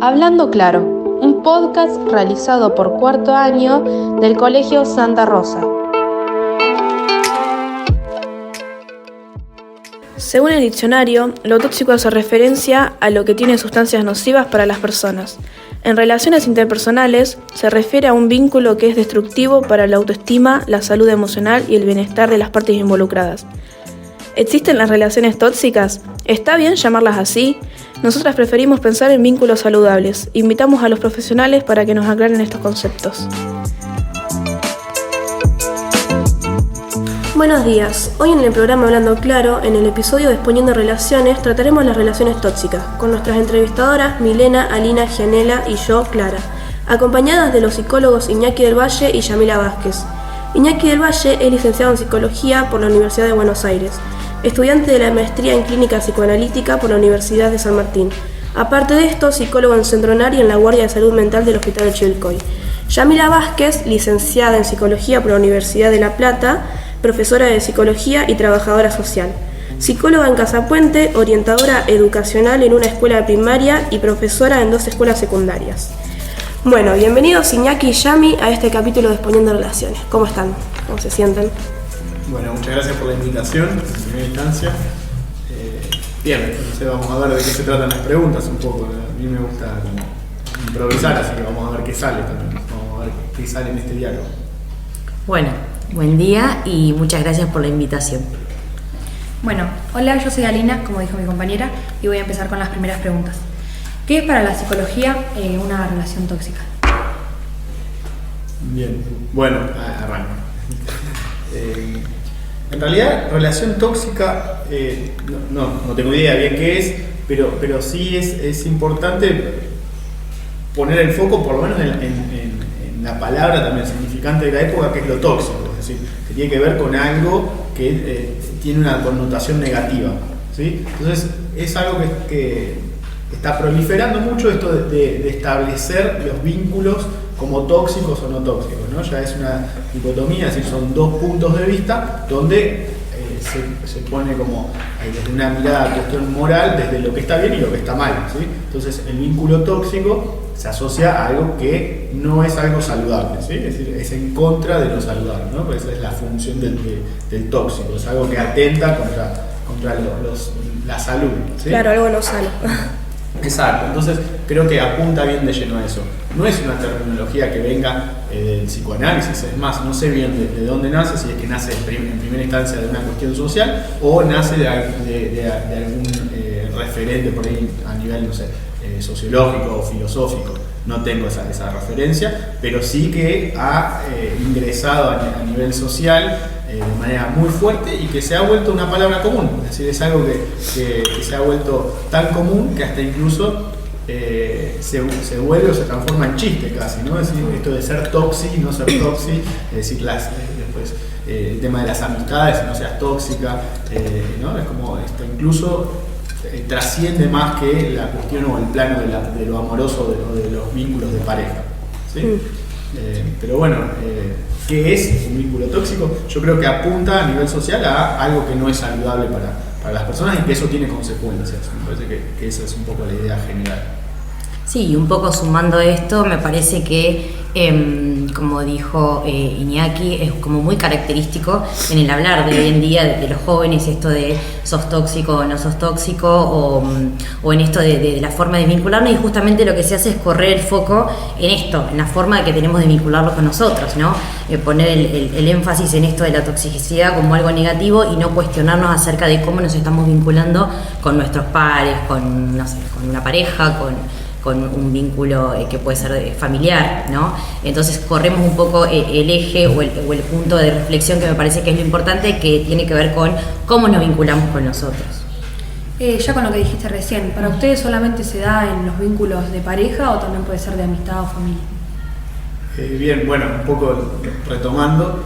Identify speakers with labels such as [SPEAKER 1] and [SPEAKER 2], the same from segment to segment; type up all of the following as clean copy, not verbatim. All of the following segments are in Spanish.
[SPEAKER 1] Hablando Claro, un podcast realizado por cuarto año del Colegio Santa Rosa. Según el diccionario, lo tóxico hace referencia a lo que tiene sustancias nocivas para las personas. En relaciones interpersonales, se refiere a un vínculo que es destructivo para la autoestima, la salud emocional y el bienestar de las partes involucradas. ¿Existen las relaciones tóxicas? ¿Está bien llamarlas así? Nosotras preferimos pensar en vínculos saludables. Invitamos a los profesionales para que nos aclaren estos conceptos. Buenos días. Hoy en el programa Hablando Claro, en el episodio de Exponiendo Relaciones, trataremos las relaciones tóxicas, con nuestras entrevistadoras Milena, Alina, Gianela y yo, Clara, acompañadas de los psicólogos Iñaki del Valle y Yamila Vázquez. Iñaki del Valle es licenciado en Psicología por la Universidad de Buenos Aires, estudiante de la maestría en Clínica Psicoanalítica por la Universidad de San Martín. Aparte de esto, psicólogo en Centronar y en la Guardia de Salud Mental del Hospital de Chivilcoy. Yamila Vázquez, licenciada en Psicología por la Universidad de La Plata, profesora de Psicología y trabajadora social. Psicóloga en Casapuente, orientadora educacional en una escuela primaria y profesora en 2 escuelas secundarias. Bueno, bienvenidos Iñaki y Yami a este capítulo de Exponiendo Relaciones. ¿Cómo están? ¿Cómo se sienten?
[SPEAKER 2] Bueno, muchas gracias por la invitación en primera instancia. Bien, entonces vamos a ver de qué se tratan las preguntas un poco. A mí me gusta como improvisar, así que vamos a ver qué sale también. Vamos a ver qué sale en este diálogo.
[SPEAKER 3] Bueno, buen día y muchas gracias por la invitación.
[SPEAKER 4] Bueno, hola, yo soy Alina, como dijo mi compañera, y voy a empezar con las primeras preguntas. ¿Qué es para la psicología una relación tóxica?
[SPEAKER 2] Bien, bueno, arranco. En realidad, relación tóxica, no tengo idea bien qué es, pero sí es importante poner el foco, por lo menos en la palabra también significante de la época, que es lo tóxico, es decir, que tiene que ver con algo que tiene una connotación negativa, ¿sí? Entonces, es algo que está proliferando mucho esto de establecer los vínculos como tóxicos o no tóxicos, ¿no? Ya es una dicotomía, es decir, son 2 puntos de vista donde se pone como desde una mirada a cuestión moral, desde lo que está bien y lo que está mal, ¿sí? Entonces el vínculo tóxico se asocia a algo que no es algo saludable, ¿sí? Es decir, es en contra de lo saludable, ¿no? Pues esa es la función del tóxico, es algo que atenta contra la salud, ¿sí?
[SPEAKER 1] Claro, algo no sano.
[SPEAKER 2] Exacto, entonces creo que apunta bien de lleno a eso. No es una terminología que venga del psicoanálisis, es más, no sé bien de dónde nace, si es que nace en primera instancia de una cuestión social o nace de algún referente por ahí a nivel, no sé, sociológico o filosófico. No tengo esa referencia, pero sí que ha ingresado a nivel social de manera muy fuerte y que se ha vuelto una palabra común. Es decir, es algo que se ha vuelto tan común que hasta incluso se vuelve o se transforma en chiste casi, ¿no? Es decir, esto de ser toxi, no ser toxi, es decir, después el tema de las amistades, no seas tóxica, ¿no? Es como incluso trasciende más que la cuestión o el plano de lo amoroso o de los vínculos de pareja, ¿sí? Pero bueno, ¿qué es un vínculo tóxico? Yo creo que apunta a nivel social a algo que no es saludable para las personas y que eso tiene consecuencias. Me parece que esa es un poco la idea general.
[SPEAKER 3] Sí, y un poco sumando esto, me parece que, como dijo Iñaki, es como muy característico en el hablar de hoy en día de los jóvenes, esto de sos tóxico o no sos tóxico, o en esto de la forma de vincularnos, y justamente lo que se hace es correr el foco en esto, en la forma que tenemos de vincularlo con nosotros, ¿no? Poner el énfasis en esto de la toxicidad como algo negativo y no cuestionarnos acerca de cómo nos estamos vinculando con nuestros pares, con, no sé, con una pareja, con un vínculo que puede ser familiar, ¿no? Entonces corremos un poco el eje o el punto de reflexión que me parece que es lo importante, que tiene que ver con cómo nos vinculamos con nosotros.
[SPEAKER 4] Ya con lo que dijiste recién, ¿para ustedes solamente se da en los vínculos de pareja o también puede ser de amistad o familia?
[SPEAKER 2] Bien, bueno, un poco retomando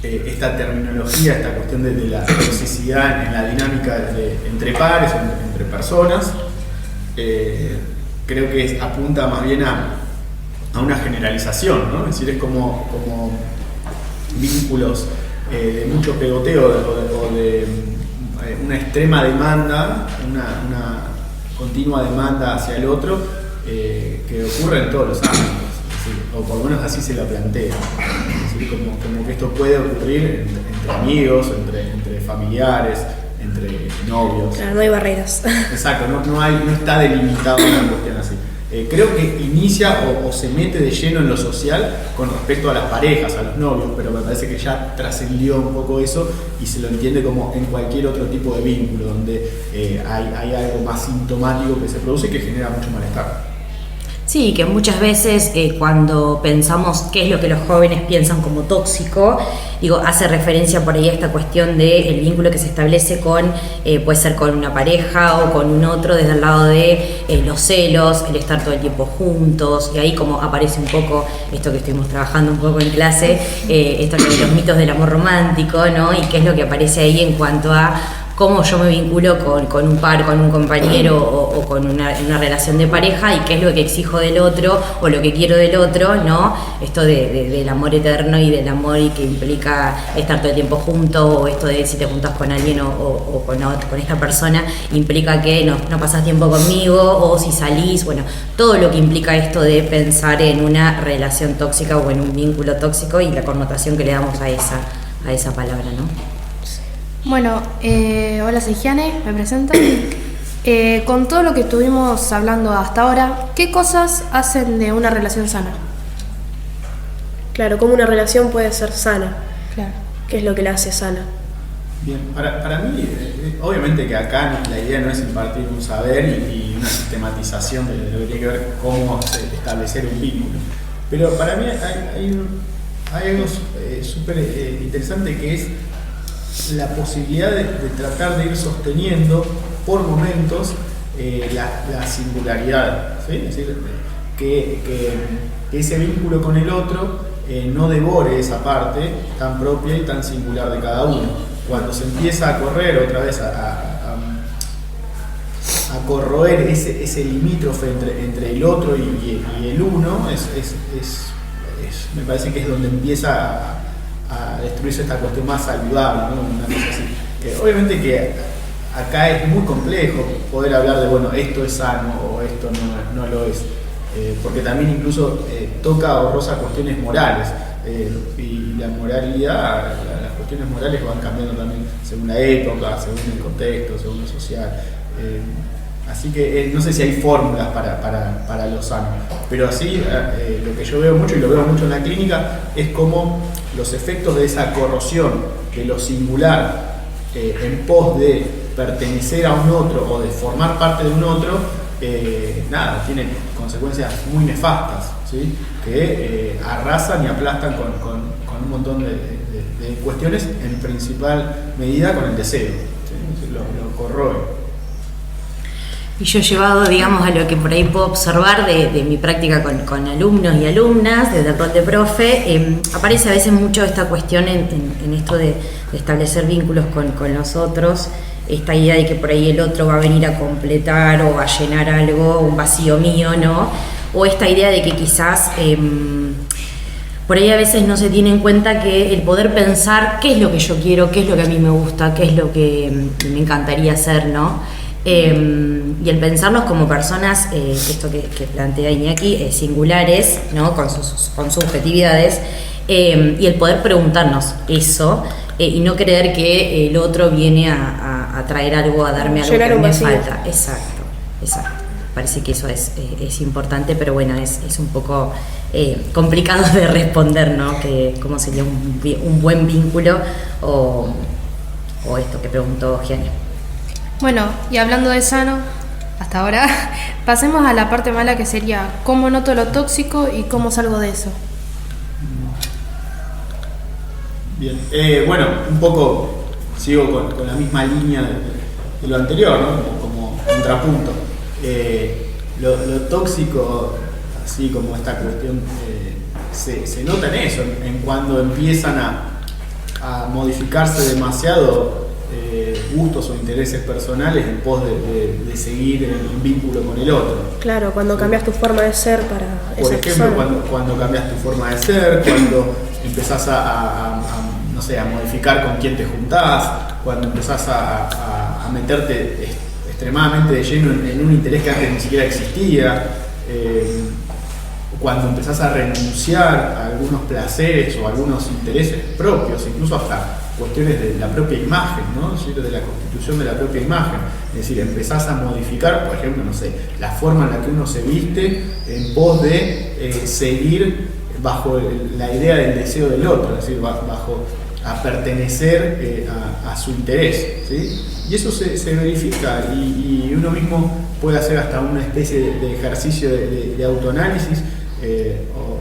[SPEAKER 2] esta terminología, esta cuestión de la toxicidad en la dinámica entre pares, entre personas. Creo que apunta más bien a una generalización, ¿no? Es decir, es como vínculos de mucho pegoteo o de una extrema demanda, una continua demanda hacia el otro, que ocurre en todos los ámbitos, es decir, o por lo menos así se lo plantea. Es decir, como que esto puede ocurrir entre amigos, entre familiares, entre novios.
[SPEAKER 1] Claro, no hay barreras.
[SPEAKER 2] Exacto, no está delimitado una cuestión así. Creo que inicia o se mete de lleno en lo social con respecto a las parejas, a los novios, pero me parece que ya trascendió un poco eso y se lo entiende como en cualquier otro tipo de vínculo donde hay algo más sintomático que se produce y que genera mucho malestar.
[SPEAKER 3] Sí, que muchas veces cuando pensamos qué es lo que los jóvenes piensan como tóxico, hace referencia por ahí a esta cuestión del vínculo que se establece con, puede ser con una pareja o con un otro, desde el lado de los celos, el estar todo el tiempo juntos, y ahí como aparece un poco esto que estuvimos trabajando un poco en clase, esto de los mitos del amor romántico, ¿no? Y qué es lo que aparece ahí en cuanto a cómo yo me vinculo con un par, con un compañero o con una relación de pareja y qué es lo que exijo del otro o lo que quiero del otro, ¿no? Esto del amor eterno y del amor y que implica estar todo el tiempo juntos, o esto de si te juntas con alguien o con esta persona implica que no pasas tiempo conmigo, o si salís, bueno, todo lo que implica esto de pensar en una relación tóxica o en un vínculo tóxico y la connotación que le damos a esa palabra, ¿no?
[SPEAKER 5] Bueno, hola, soy Giane, me presento. Con todo lo que estuvimos hablando hasta ahora, ¿qué cosas hacen de una relación sana?
[SPEAKER 1] Claro, ¿cómo una relación puede ser sana?
[SPEAKER 5] Claro.
[SPEAKER 1] ¿Qué es lo que la hace sana?
[SPEAKER 2] Bien, para mí, obviamente que acá la idea no es impartir un saber y una sistematización de lo que tiene que ver cómo establecer un vínculo. Pero para mí hay algo súper interesante que es la posibilidad de tratar de ir sosteniendo por momentos la singularidad, ¿sí? Es decir, que ese vínculo con el otro no devore esa parte tan propia y tan singular de cada uno. Cuando se empieza a correr otra vez a corroer ese limítrofe entre el otro y el uno, me parece que es donde empieza a destruirse esta cuestión más saludable, ¿no? Una cosa así. Obviamente que acá es muy complejo poder hablar de, bueno, esto es sano o esto no lo es, porque también incluso toca o roza cuestiones morales, y la moralidad, las cuestiones morales van cambiando también según la época, según el contexto, según lo social. Así que no sé si hay fórmulas para lo sano, pero así lo que yo veo mucho, y lo veo mucho en la clínica, es como los efectos de esa corrosión de lo singular en pos de pertenecer a un otro o de formar parte de un otro, tienen consecuencias muy nefastas, ¿sí? Que arrasan y aplastan con un montón de cuestiones, en principal medida con el deseo, ¿sí? Lo corroe.
[SPEAKER 3] Y yo llevado, digamos, a lo que por ahí puedo observar de mi práctica con alumnos y alumnas, desde el rol de profe, aparece a veces mucho esta cuestión en esto de establecer vínculos con los otros, esta idea de que por ahí el otro va a venir a completar o a llenar algo, un vacío mío, ¿no? O esta idea de que quizás por ahí a veces no se tiene en cuenta que el poder pensar qué es lo que yo quiero, qué es lo que a mí me gusta, qué es lo que me encantaría hacer, ¿no? Y el pensarnos como personas, esto que plantea Iñaki, singulares, ¿no? con sus subjetividades, y el poder preguntarnos eso, y no creer que el otro viene a traer algo, a darme algo
[SPEAKER 1] llenar
[SPEAKER 3] que
[SPEAKER 1] un
[SPEAKER 3] me
[SPEAKER 1] vacío.
[SPEAKER 3] falta. Exacto. Parece que eso es importante, pero bueno, es un poco complicado de responder, ¿no? Que cómo sería un buen vínculo o esto que preguntó Gianni.
[SPEAKER 5] Bueno, y hablando de sano, hasta ahora, pasemos a la parte mala, que sería cómo noto lo tóxico y cómo salgo de eso.
[SPEAKER 2] Bien, bueno, un poco sigo con la misma línea de lo anterior, ¿no? Como contrapunto. Lo tóxico, así como esta cuestión, se nota en eso, en cuando empiezan a modificarse demasiado gustos o intereses personales en pos de seguir en vínculo con el otro.
[SPEAKER 1] Claro, cuando cambias tu forma de ser para
[SPEAKER 2] Por
[SPEAKER 1] esa
[SPEAKER 2] ejemplo,
[SPEAKER 1] persona.
[SPEAKER 2] cuando cambias tu forma de ser, cuando empezás no sé, a modificar con quién te juntás, cuando empezás a meterte extremadamente de lleno en un interés que antes ni siquiera existía. cuando empezás a renunciar a algunos placeres o algunos intereses propios, incluso hasta cuestiones de la propia imagen, ¿no? De la constitución de la propia imagen. Es decir, empezás a modificar, por ejemplo, no sé, la forma en la que uno se viste en pos de seguir bajo la idea del deseo del otro, es decir, bajo a pertenecer a su interés, ¿sí? Y eso se verifica y uno mismo puede hacer hasta una especie de ejercicio de autoanálisis,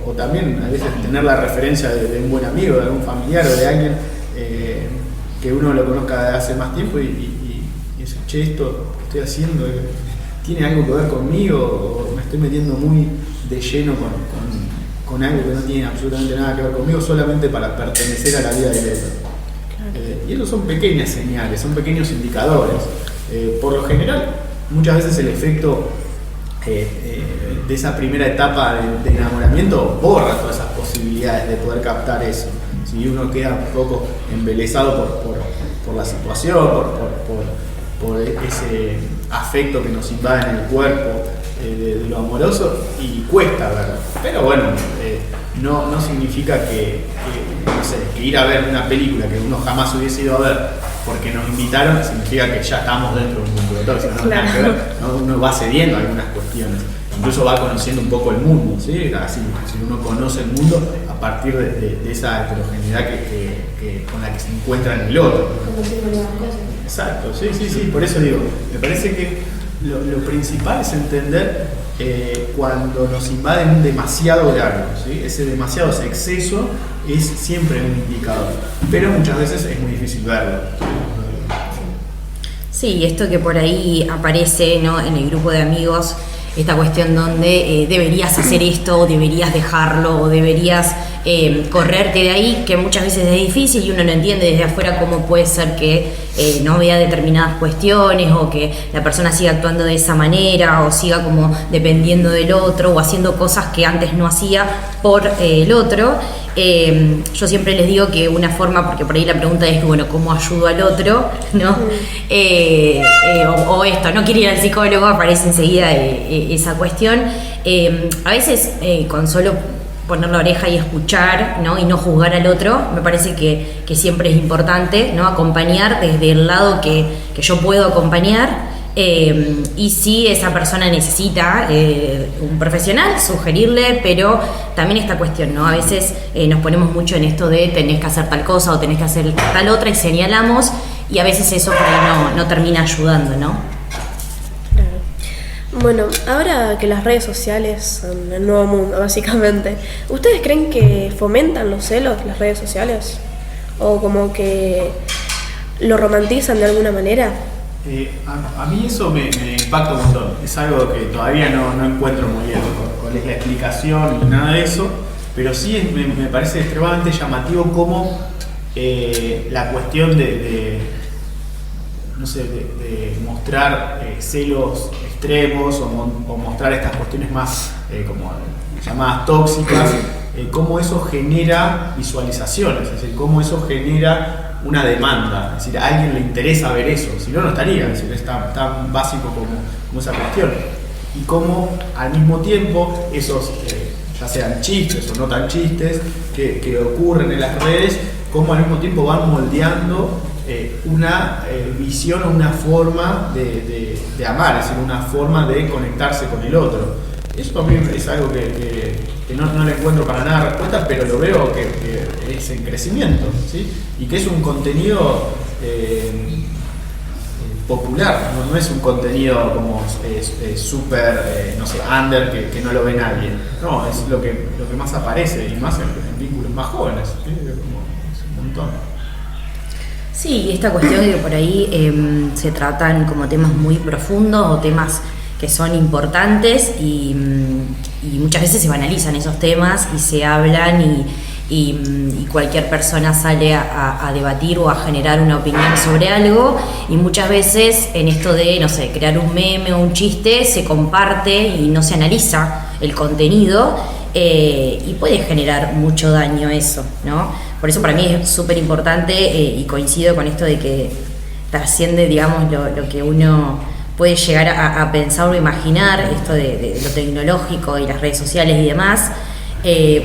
[SPEAKER 2] o también a veces tener la referencia de un buen amigo, de algún familiar o de alguien que uno lo conozca de hace más tiempo y decir, che, esto que estoy haciendo tiene algo que ver conmigo, o me estoy metiendo muy de lleno con algo que no tiene absolutamente nada que ver conmigo, solamente para pertenecer a la vida del otro. Y esos son pequeñas señales, son pequeños indicadores. Por lo general, muchas veces el efecto de esa primera etapa de enamoramiento borra todas esas posibilidades de poder captar eso. Si uno queda un poco embelesado por la situación, por ese afecto que nos invade en el cuerpo de lo amoroso, y cuesta verlo. Pero bueno, no significa que ir a ver una película que uno jamás hubiese ido a ver porque nos invitaron, significa que ya estamos dentro de un mundo de todo, sino no, nada que ver, ¿no? Uno va cediendo a algunas cuestiones, incluso va conociendo un poco el mundo, ¿sí? Así uno conoce el mundo a partir de esa heterogeneidad con la que se encuentra en el otro. Exacto, sí, por eso digo, me parece que lo principal es entender cuando nos invaden un demasiado de algo, ¿sí? Ese demasiado, ese exceso es siempre un indicador, pero muchas veces es muy difícil verlo.
[SPEAKER 3] Sí, esto que por ahí aparece, ¿no?, en el grupo de amigos, esta cuestión donde deberías hacer esto, o deberías dejarlo, o deberías correrte de ahí, que muchas veces es difícil y uno no entiende desde afuera cómo puede ser que no vea determinadas cuestiones, o que la persona siga actuando de esa manera, o siga como dependiendo del otro, o haciendo cosas que antes no hacía por el otro. Yo siempre les digo que una forma, porque por ahí la pregunta es, bueno, ¿cómo ayudo al otro? ¿No? O esto, no quiere ir al psicólogo, aparece enseguida esa cuestión. A veces con solo poner la oreja y escuchar, ¿no?, y no juzgar al otro, me parece que siempre es importante, ¿no?, acompañar desde el lado que yo puedo acompañar. Y si esa persona necesita un profesional, sugerirle, pero también esta cuestión, ¿no? A veces nos ponemos mucho en esto de tenés que hacer tal cosa o tenés que hacer tal otra y señalamos, y a veces eso por ahí no termina ayudando, ¿no?
[SPEAKER 1] Claro. Bueno, ahora que las redes sociales son el nuevo mundo, básicamente, ¿ustedes creen que fomentan los celos las redes sociales? ¿O como que lo romantizan de alguna manera?
[SPEAKER 2] A mí eso me impacta un montón. Es algo que todavía no encuentro muy bien cuál es la explicación ni nada de eso, pero sí me parece extremadamente llamativo cómo la cuestión de mostrar celos extremos o mostrar estas cuestiones más como llamadas tóxicas, cómo eso genera visualizaciones, es decir, cómo eso genera una demanda, es decir, a alguien le interesa ver eso, si no, no estaría, es decir, es tan básico como esa cuestión. Y cómo al mismo tiempo esos, ya sean chistes o no tan chistes, que ocurren en las redes, cómo al mismo tiempo van moldeando una visión o una forma de amar, es decir, una forma de conectarse con el otro. Eso a mí es algo que no le encuentro para nada respuesta, pero lo veo que es en crecimiento, ¿sí? Y que es un contenido popular, no es un contenido como súper, under, que no lo ve nadie. No, es lo que más aparece, y más en vínculos más jóvenes, ¿sí? Es un montón.
[SPEAKER 3] Sí, esta cuestión de que por ahí se tratan como temas muy profundos o temas que son importantes y muchas veces se banalizan esos temas y se hablan y cualquier persona sale a debatir o a generar una opinión sobre algo, y muchas veces en esto de, no sé, crear un meme o un chiste se comparte y no se analiza el contenido, y puede generar mucho daño eso, ¿no? Por eso para mí es súper importante, y coincido con esto de que trasciende, digamos, lo que uno puede llegar a pensar o imaginar esto de lo tecnológico y las redes sociales y demás.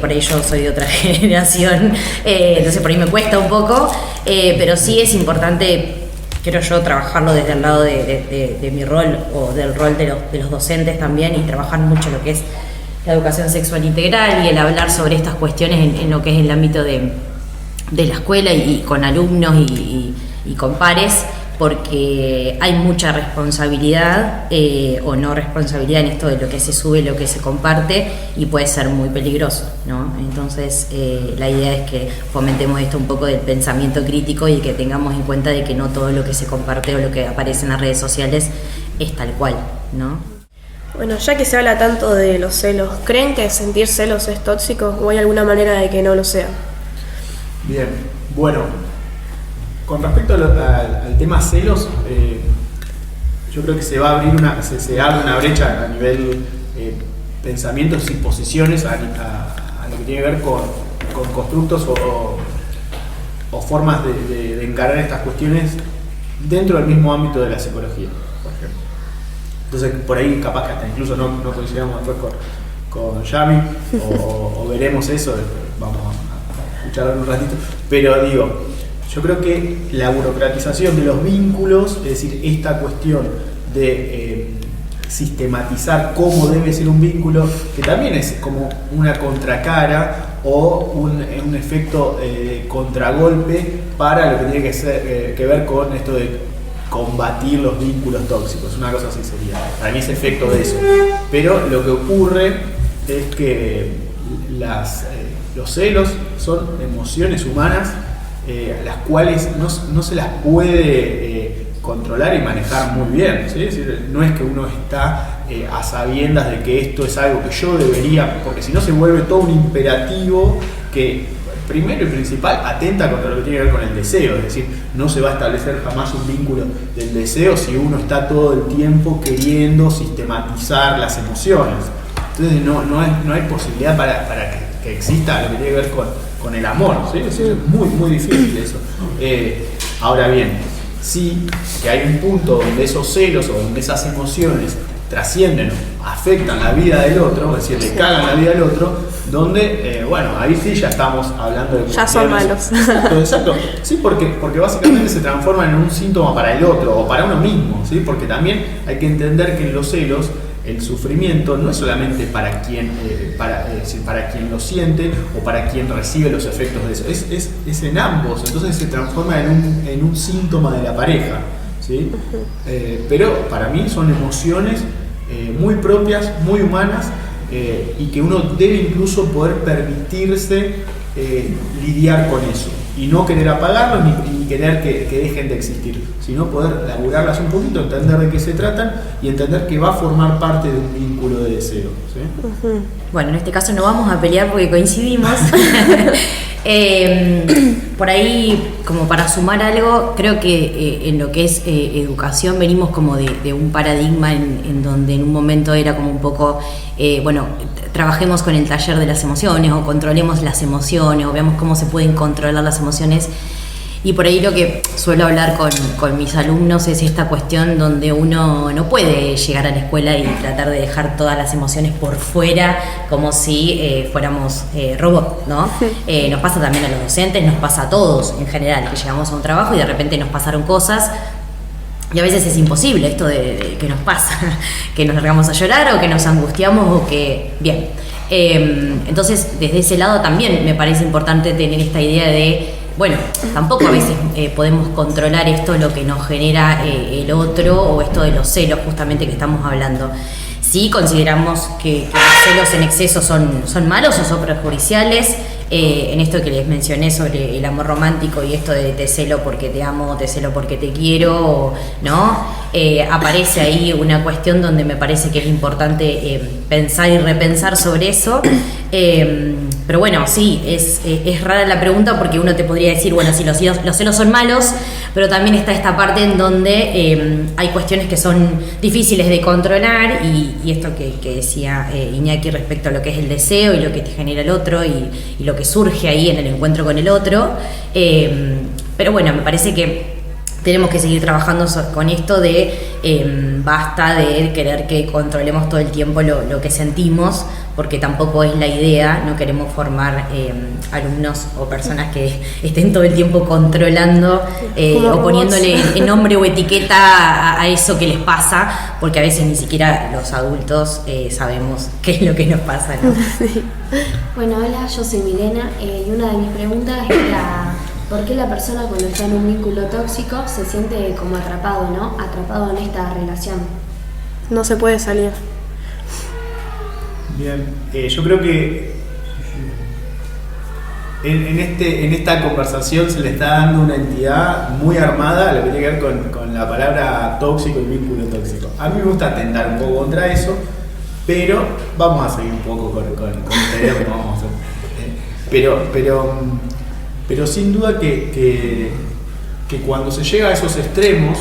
[SPEAKER 3] Por ahí yo soy de otra generación, entonces por ahí me cuesta un poco, pero sí es importante, creo yo, trabajarlo desde el lado de mi rol o del rol de los docentes también, y trabajar mucho lo que es la educación sexual integral y el hablar sobre estas cuestiones en lo que es el ámbito de la escuela y con alumnos y con pares, porque hay mucha responsabilidad o no responsabilidad en esto de lo que se sube, lo que se comparte, y puede ser muy peligroso, ¿no? Entonces la idea es que fomentemos esto un poco del pensamiento crítico y que tengamos en cuenta de que no todo lo que se comparte o lo que aparece en las redes sociales es tal cual, ¿no?
[SPEAKER 1] Bueno, ya que se habla tanto de los celos, ¿creen que sentir celos es tóxico o hay alguna manera de que no lo sea?
[SPEAKER 2] Bien, bueno, con respecto al tema celos, yo creo que se va a abrir se abre una brecha a nivel pensamientos y posiciones a lo que tiene que ver con constructos o formas de encarar estas cuestiones dentro del mismo ámbito de la psicología, por ejemplo. Entonces, por ahí capaz que hasta incluso no coincidamos después con Yami o veremos eso, vamos a escucharlo en un ratito, pero digo, yo creo que la burocratización de los vínculos, es decir, esta cuestión de sistematizar cómo debe ser un vínculo, que también es como una contracara o un efecto contragolpe para lo que tiene que ver con esto de combatir los vínculos tóxicos, una cosa así sería. Para mí es efecto de eso. Pero lo que ocurre es que los celos son emociones humanas, las cuales no se las puede controlar y manejar muy bien, ¿sí? Es decir, no es que uno está a sabiendas de que esto es algo que yo debería, porque si no se vuelve todo un imperativo que primero y principal atenta contra lo que tiene que ver con el deseo, es decir, no se va a establecer jamás un vínculo del deseo si uno está todo el tiempo queriendo sistematizar las emociones. Entonces no hay posibilidad para que exista lo que tiene que ver con el amor, ¿sí? Es muy, muy difícil eso. Ahora bien, sí que hay un punto donde esos celos o donde esas emociones trascienden, afectan la vida del otro, es decir, le cagan la vida del otro, donde, bueno, ahí sí ya estamos hablando de...
[SPEAKER 1] Ya son malos.
[SPEAKER 2] Exacto. Sí, porque básicamente se transforma en un síntoma para el otro o para uno mismo, ¿sí? Porque también hay que entender que en los celos el sufrimiento no es solamente para quien lo siente o para quien recibe los efectos de eso, es en ambos, entonces se transforma en un síntoma de la pareja, ¿sí? Pero para mí son emociones muy propias, muy humanas, y que uno debe incluso poder permitirse lidiar con eso y no querer apagarlos ni querer que dejen de existir, sino poder laburarlas un poquito, entender de qué se tratan y entender que va a formar parte de un vínculo de deseo, ¿sí?
[SPEAKER 3] Bueno, en este caso no vamos a pelear porque coincidimos. Por ahí, como para sumar algo, creo que en lo que es educación venimos como de un paradigma en donde en un momento era como un poco, bueno, trabajemos con el taller de las emociones o controlemos las emociones o veamos cómo se pueden controlar las emociones. Y por ahí lo que suelo hablar con mis alumnos es esta cuestión donde uno no puede llegar a la escuela y tratar de dejar todas las emociones por fuera como si fuéramos robots, ¿no? Nos pasa también a los docentes, nos pasa a todos en general, que llegamos a un trabajo y de repente nos pasaron cosas y a veces es imposible esto de que nos pasa, que nos largamos a llorar o que nos angustiamos o que... Bien, entonces desde ese lado también me parece importante tener esta idea de... Bueno, tampoco a veces podemos controlar esto, lo que nos genera el otro o esto de los celos justamente que estamos hablando. Sí consideramos que los celos en exceso son malos o son perjudiciales. En esto que les mencioné sobre el amor romántico y esto de te celo porque te amo, te celo porque te quiero, ¿no? Aparece ahí una cuestión donde me parece que es importante pensar y repensar sobre eso. Pero bueno, sí, es rara la pregunta porque uno te podría decir, bueno, sí, los celos son malos, pero también está esta parte en donde hay cuestiones que son difíciles de controlar y esto que decía Iñaki respecto a lo que es el deseo y lo que te genera el otro y lo que surge ahí en el encuentro con el otro. Pero bueno, me parece que tenemos que seguir trabajando con esto de basta de querer que controlemos todo el tiempo lo que sentimos, porque tampoco es la idea. No queremos formar alumnos o personas que estén todo el tiempo controlando o poniéndole nombre o etiqueta a eso que les pasa, porque a veces ni siquiera los adultos sabemos qué es lo que nos pasa, ¿no?
[SPEAKER 1] Sí.
[SPEAKER 6] Bueno, hola, yo soy Milena y una de mis preguntas era ¿por qué la persona cuando está en un vínculo tóxico se siente como atrapado, ¿no? Atrapado en esta relación.
[SPEAKER 1] No se puede salir.
[SPEAKER 2] Bien, yo creo que en esta conversación se le está dando una entidad muy armada a lo que tiene que ver con la palabra tóxico y vínculo tóxico. A mí me gusta atentar un poco contra eso, pero vamos a seguir un poco con esta idea que no vamos a hacer. Pero sin duda que cuando se llega a esos extremos,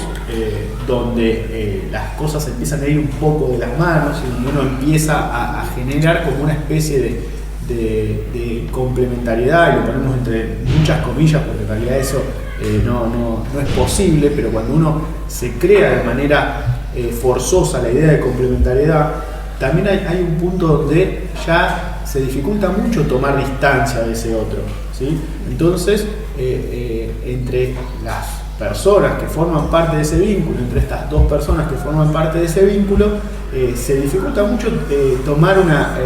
[SPEAKER 2] donde las cosas empiezan a ir un poco de las manos y uno empieza a generar como una especie de complementariedad, y lo ponemos entre muchas comillas porque en realidad eso no es posible, pero cuando uno se crea de manera forzosa la idea de complementariedad, también hay un punto donde ya se dificulta mucho tomar distancia de ese otro, ¿sí? Entonces, entre las personas que forman parte de ese vínculo, entre estas dos personas que forman parte de ese vínculo, se dificulta mucho tomar una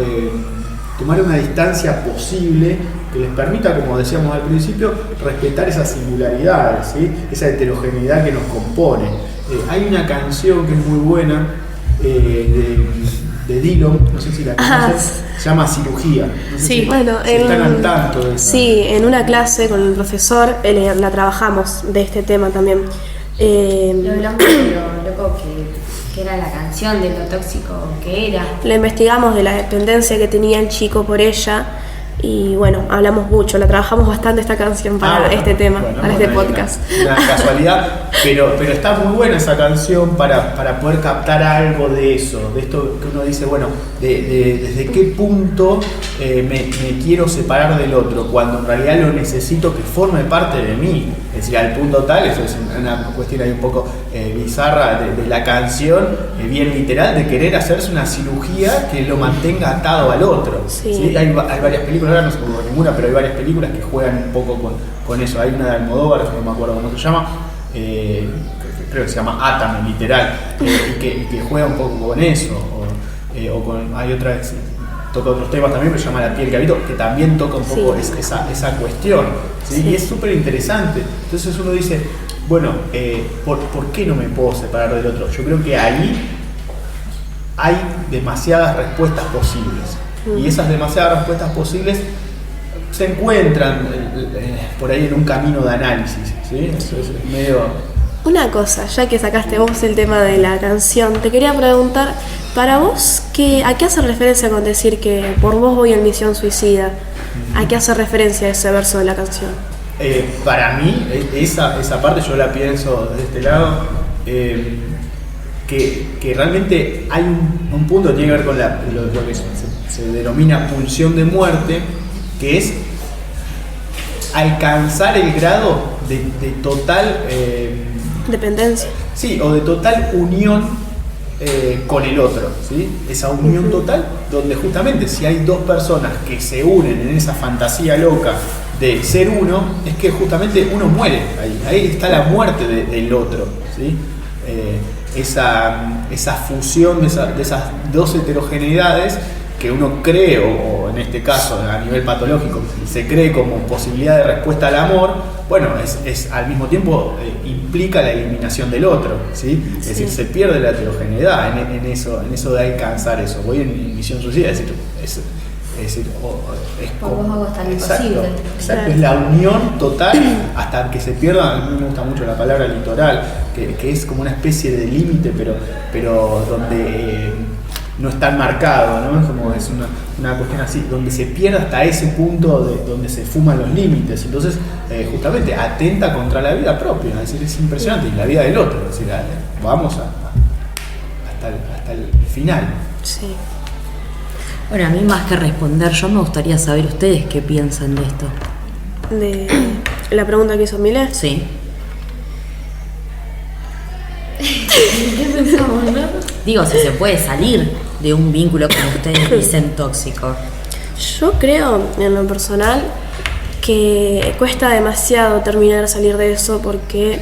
[SPEAKER 2] distancia posible que les permita, como decíamos al principio, respetar esas singularidades, ¿sí? Esa heterogeneidad que nos compone. Hay una canción que es muy buena de Dylan, no sé si la conoces, se llama Cirugía. No sé
[SPEAKER 1] Sí,
[SPEAKER 2] si
[SPEAKER 1] bueno,
[SPEAKER 2] están al tanto de eso.
[SPEAKER 1] Sí, en una clase con el profesor la trabajamos de este tema también.
[SPEAKER 6] Lo hablamos de lo loco que era la canción, de lo tóxico que era.
[SPEAKER 1] La investigamos de la dependencia que tenía el chico por ella y bueno, hablamos mucho, la trabajamos bastante esta canción para este tema, para este podcast.
[SPEAKER 2] Una casualidad, pero está muy buena esa canción para poder captar algo de eso, de esto que uno dice, bueno, desde qué punto me quiero separar del otro, cuando en realidad lo necesito que forme parte de mí. Es decir, al punto tal, eso es una cuestión ahí un poco bizarra de la canción, bien literal, de querer hacerse una cirugía que lo mantenga atado al otro.
[SPEAKER 1] Sí.
[SPEAKER 2] ¿Sí? Hay varias películas, ahora no se me ocurre ninguna, pero hay varias películas que juegan un poco con eso. Hay una de Almodóvar, no me acuerdo cómo se llama, creo que se llama Átame, literal, y que juega un poco con eso. Hay otra, toca otros temas también, pero se llama La piel que habito, que también toca un poco esa cuestión, ¿sí?
[SPEAKER 1] Sí.
[SPEAKER 2] Y es súper interesante. Entonces uno dice, bueno, ¿por qué no me puedo separar del otro? Yo creo que ahí hay demasiadas respuestas posibles. Y esas demasiadas respuestas posibles se encuentran por ahí en un camino de análisis, ¿sí? Eso es medio...
[SPEAKER 1] Una cosa, ya que sacaste vos el tema de la canción, te quería preguntar, para vos, ¿a qué hace referencia con decir que por vos voy en misión suicida? ¿A qué hace referencia ese verso de la canción?
[SPEAKER 2] Para mí, esa parte yo la pienso de este lado, que realmente hay un punto que tiene que ver con lo que se denomina pulsión de muerte, que es alcanzar el grado de total...
[SPEAKER 1] Dependencia.
[SPEAKER 2] Sí, o de total unión con el otro, ¿sí? Esa unión total, donde justamente si hay dos personas que se unen en esa fantasía loca de ser uno, es que justamente uno muere, ahí está la muerte del otro, ¿sí? Esa fusión de esas dos heterogeneidades que uno cree, o en este caso a nivel patológico, se cree como posibilidad de respuesta al amor, bueno, es al mismo tiempo implica la eliminación del otro, ¿sí? Es decir, se pierde la heterogeneidad en eso de alcanzar eso. Voy en misión suicida, es decir,
[SPEAKER 6] por vos hago hasta lo imposible.
[SPEAKER 2] Exacto, es la unión total hasta que se pierda. A mí me gusta mucho la palabra litoral, que es como una especie de límite, pero donde no es tan marcado, ¿no? Como es una cuestión así, donde se pierde hasta ese punto donde se fuman los límites. Entonces, justamente atenta contra la vida propia, es decir, es impresionante, y la vida del otro, es decir, vamos hasta el final.
[SPEAKER 1] Sí.
[SPEAKER 3] Bueno, a mí más que responder, yo me gustaría saber ustedes qué piensan de esto.
[SPEAKER 1] De la pregunta que hizo Milé.
[SPEAKER 3] Sí.
[SPEAKER 6] ¿Qué pensamos, no?
[SPEAKER 3] Digo, si se puede salir de un vínculo, como ustedes dicen, tóxico.
[SPEAKER 1] Yo creo, en lo personal, que cuesta demasiado terminar salir de eso porque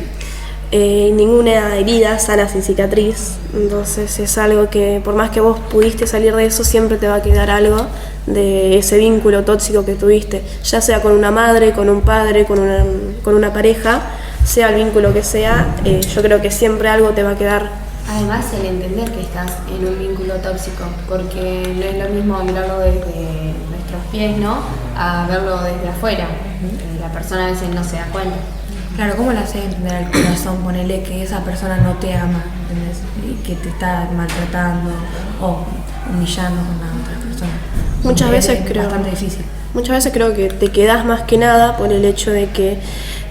[SPEAKER 1] ninguna herida sana sin cicatriz. Entonces es algo que por más que vos pudiste salir de eso, siempre te va a quedar algo de ese vínculo tóxico que tuviste, ya sea con una madre, con un padre, con una pareja, sea el vínculo que sea, yo creo que siempre algo te va a quedar.
[SPEAKER 6] Además, el entender que estás en un vínculo tóxico, porque no es lo mismo mirarlo desde nuestros pies, ¿no? A verlo desde afuera. La persona a veces no se da cuenta.
[SPEAKER 4] Claro, ¿cómo le haces entender al corazón? Ponele que esa persona no te ama, ¿entendés? Y que te está maltratando o humillando con la otra persona.
[SPEAKER 1] Muchas veces creo.
[SPEAKER 4] Bastante difícil.
[SPEAKER 1] Muchas veces creo que te quedás más que nada por el hecho de que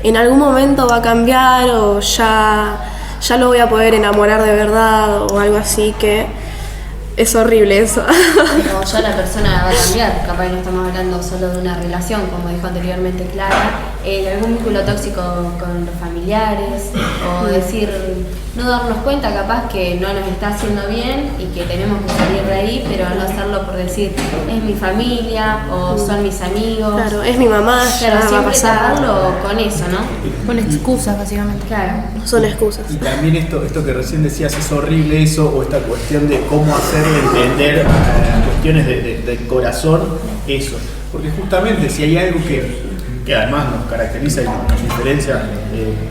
[SPEAKER 1] en algún momento va a cambiar o ya lo voy a poder enamorar de verdad o algo así, que es horrible eso.
[SPEAKER 6] O ya la persona va a cambiar, capaz que no estamos hablando solo de una relación, como dijo anteriormente Clara, de algún vínculo tóxico con los familiares, o decir, no darnos cuenta capaz que no nos está haciendo bien y que tenemos que salir de ahí, pero no hacerlo por decir, es mi familia o son mis amigos.
[SPEAKER 1] Claro, es mi mamá, ya
[SPEAKER 6] Claro,
[SPEAKER 1] va a
[SPEAKER 6] siempre
[SPEAKER 1] pasar.
[SPEAKER 6] taparlo con eso, ¿no?
[SPEAKER 5] Con excusas, básicamente.
[SPEAKER 6] Claro.
[SPEAKER 1] Son excusas.
[SPEAKER 2] Y también esto que recién decías, es horrible eso, o esta cuestión de cómo hacerle entender a cuestiones del corazón eso. Porque justamente si hay algo que además nos caracteriza y nos diferencia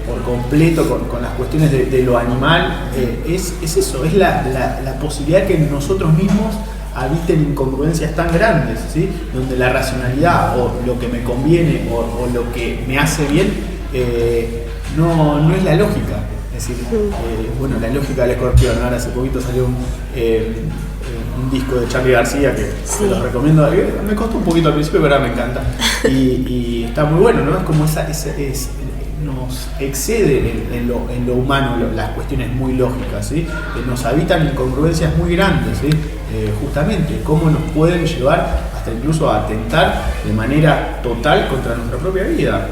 [SPEAKER 2] por completo con las cuestiones de lo animal, es eso, es la posibilidad que nosotros mismos habiten incongruencias tan grandes, ¿sí? Donde la racionalidad o lo que me conviene o lo que me hace bien no es la lógica. Es decir, bueno, la lógica del escorpión. Ahora hace poquito salió un disco de Charly García que se los recomiendo. Me costó un poquito al principio, pero ahora me encanta. Y está muy bueno, ¿no? Es como nos excede en lo humano las cuestiones muy lógicas, ¿sí? Nos habitan incongruencias muy grandes, ¿sí? Justamente, cómo nos pueden llevar hasta incluso a atentar de manera total contra nuestra propia vida.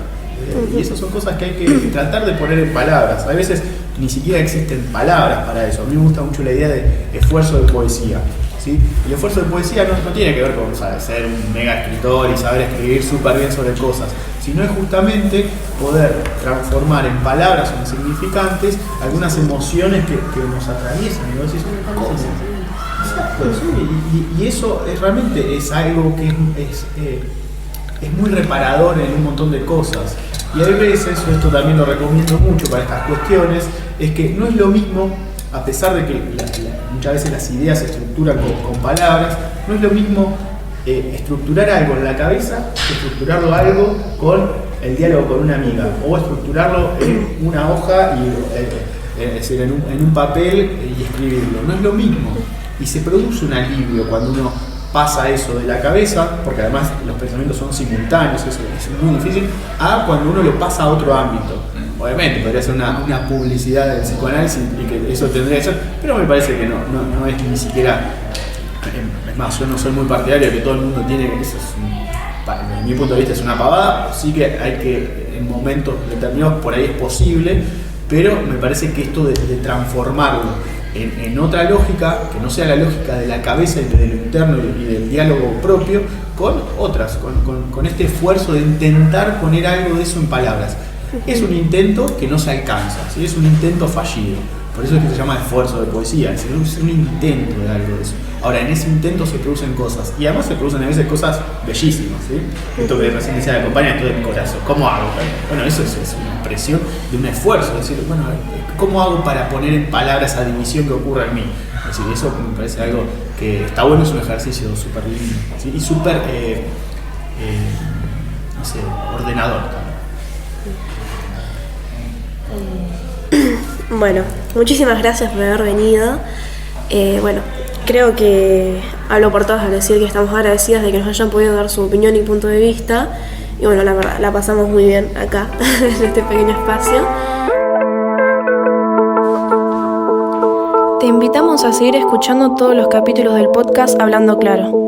[SPEAKER 2] Y esas son cosas que hay que tratar de poner en palabras. A veces ni siquiera existen palabras para eso. A mí me gusta mucho la idea de esfuerzo de poesía, ¿sí? El esfuerzo de poesía no tiene que ver con ser un mega escritor y saber escribir súper bien sobre cosas, sino es justamente poder transformar en palabras o en significantes algunas emociones que nos atraviesan. Y vos decís, ¿cómo? Exacto, sí. Y eso realmente es algo que es muy reparador en un montón de cosas. Y hay veces, esto también lo recomiendo mucho para estas cuestiones, es que no es lo mismo, a pesar de que muchas veces las ideas se estructuran con palabras, no es lo mismo estructurar algo en la cabeza que estructurarlo algo con el diálogo con una amiga, o estructurarlo en una hoja, es decir, en un papel y escribirlo. No es lo mismo. Y se produce un alivio cuando uno pasa eso de la cabeza, porque además los pensamientos son simultáneos, eso es muy difícil, a cuando uno lo pasa a otro ámbito. Obviamente podría ser una publicidad del psicoanálisis y que eso tendría que ser, pero me parece que no es ni siquiera. Es más, yo no soy muy partidario de que todo el mundo tiene, eso desde mi punto de vista es una pavada. Sí que hay que en momentos determinados por ahí es posible, pero me parece que esto de transformarlo en otra lógica, que no sea la lógica de la cabeza y de lo interno y del diálogo propio, con otras, con este esfuerzo de intentar poner algo de eso en palabras. Es un intento que no se alcanza, ¿sí? Es un intento fallido. Por eso es que se llama esfuerzo de poesía, es un intento de algo de eso. Ahora, en ese intento se producen cosas, y además se producen a veces cosas bellísimas, ¿sí? Esto que recién decía la compañía, esto de mi corazón, ¿cómo hago? Bueno, eso es una expresión de un esfuerzo, es decir, bueno, ¿cómo hago para poner en palabras esa división que ocurre en mí? Es decir, eso me parece algo que está bueno, es un ejercicio súper lindo, ¿sí? Y súper, no sé, ordenador también.
[SPEAKER 1] Bueno, muchísimas gracias por haber venido. Bueno, creo que hablo por todas al decir que estamos agradecidas de que nos hayan podido dar su opinión y punto de vista. Y bueno, la verdad, la pasamos muy bien acá, en este pequeño espacio. Te invitamos a seguir escuchando todos los capítulos del podcast Hablando Claro.